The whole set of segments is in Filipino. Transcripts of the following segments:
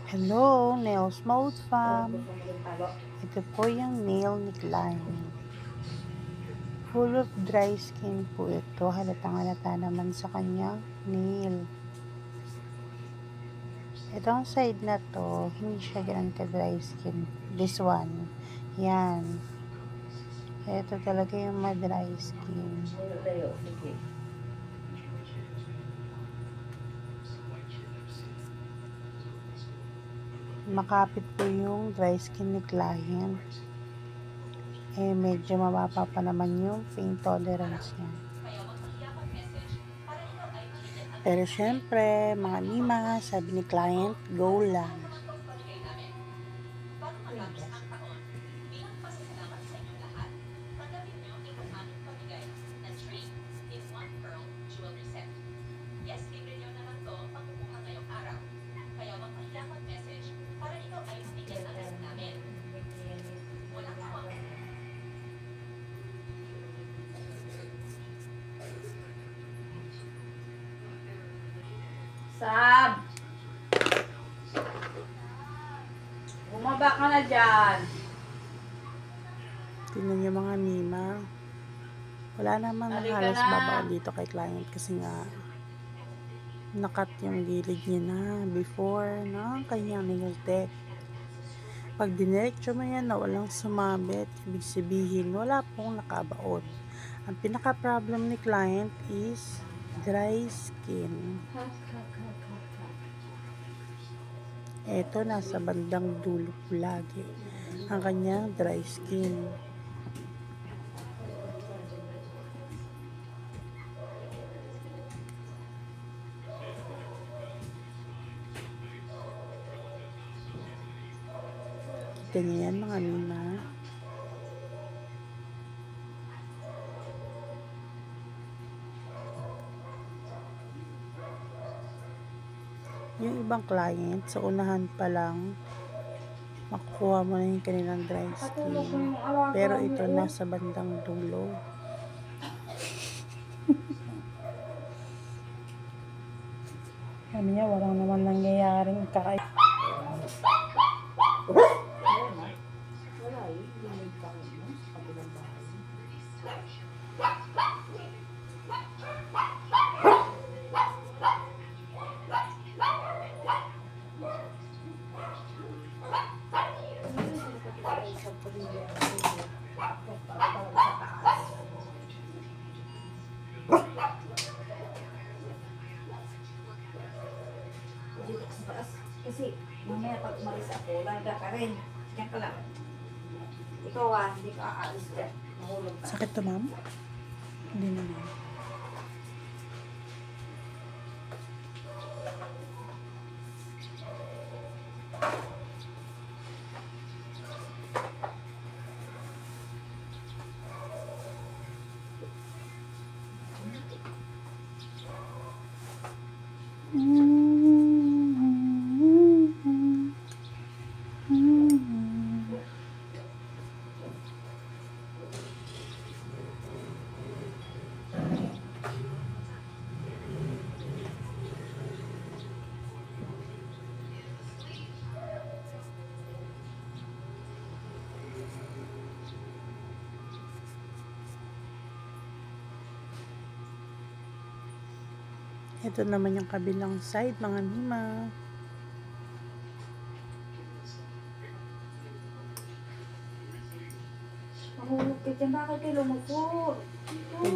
Hello, Nails Mode Fam. Ito po yung nail ni Klein. Full of dry skin po ito. Halatang-halata naman sa kanyang nail. Itong side na to, hindi siya ganun ka-dry skin. This one. Yan. Ito talaga yung ma-dry skin. Makapit po yung dry skin ni client. Medyo mababa pa naman yung pain tolerance niya. Pero syempre, mga Mima, sabi ni client, go lang. Sab! Bumaba ka na dyan. Tingnan niyo mga Mima. Wala naman Halika halos na. babaw dito kay client kasi nga nakat yung gilid niya na before ng kanyang nail tech. Pag diniretso mo yan na walang sumabit, ibig sabihin wala pong nakabaon. Ang pinaka-problem ni client is dry skin. Ito, nasa bandang dulo po lagi ang kanyang dry skin. Kita niyo yan mga Mima. Yung ibang client, sa unahan pa lang, makukuha mo na yung kanilang dry skin. Pero ito, nasa bandang dulo. Sabi niya, walang naman nangyayaring kakay. Kasi mamaya pag umalis ako, laga ka rin. Diyan ka lang. Ikaw hindi ka aalis dyan. Mahulog ka. Sakit to, ma'am? Hindi naman. Ito naman yung kabilang side, mga Mima. Mahulog ka dyan. Bakit kayo lumupot?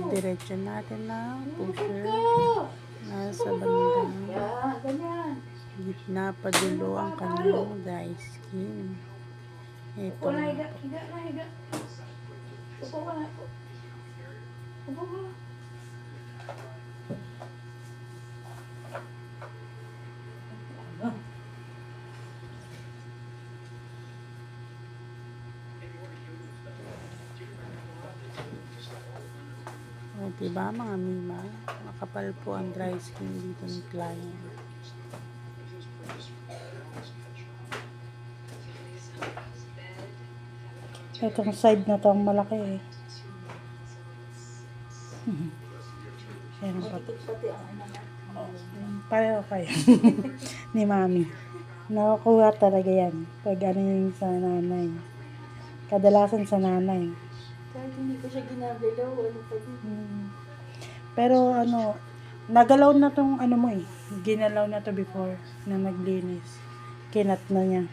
Diretso natin na pusher. Lumupot Nasa ka! bandang Yan, ganyan. gitna padulo ang kanyang dry skin. Ito. Upo na, higa. Higa na, higa. Upo ka na. Upo ka. O, diba mga Mima? Makapal po ang dry skin dito ng client. Itong side na to ang malaki eh. Ayan pa. Pati ang ano na. Pareho kayo. Ni Mami. Nakukuha talaga yan. Pag ano yung sa nanay. Kadalasan sa nanay. Kahit hindi ko siya ginagalaw, ano pa din. Pero ano, nagalaw na tong ano mo eh. Ginalaw na to before na naglinis. Kinat na niya.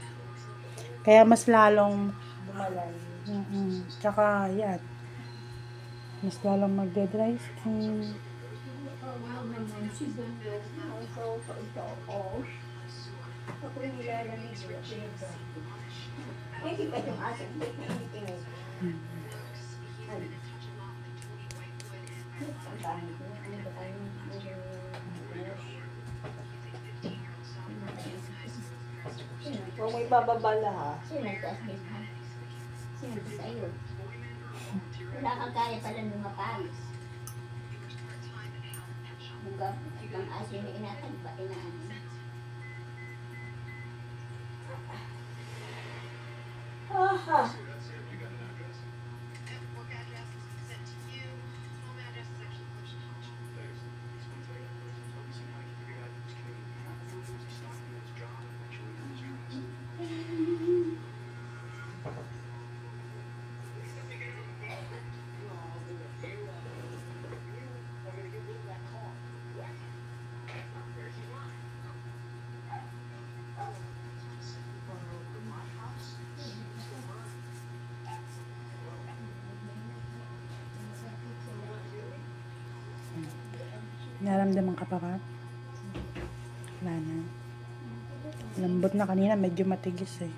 Kaya mas lalong, Bumalay. tsaka yan. Mas lalong magde-dry skin. Ako yung nilalamig ko. Eh, di ba yung aso? Hindi ko tinitingin. Ay. Ang dami ko. Ano ba tayo? Kung may bababala ha. Sino nagtaas din ha? Sino nagtaas sa'yo? Wala kang kaya pala nung mapayos. Ibang aso yung inatagpa, inaan. Aha. Naramdaman ka pa ba? Wala na. Lambot na kanina, medyo matigis eh.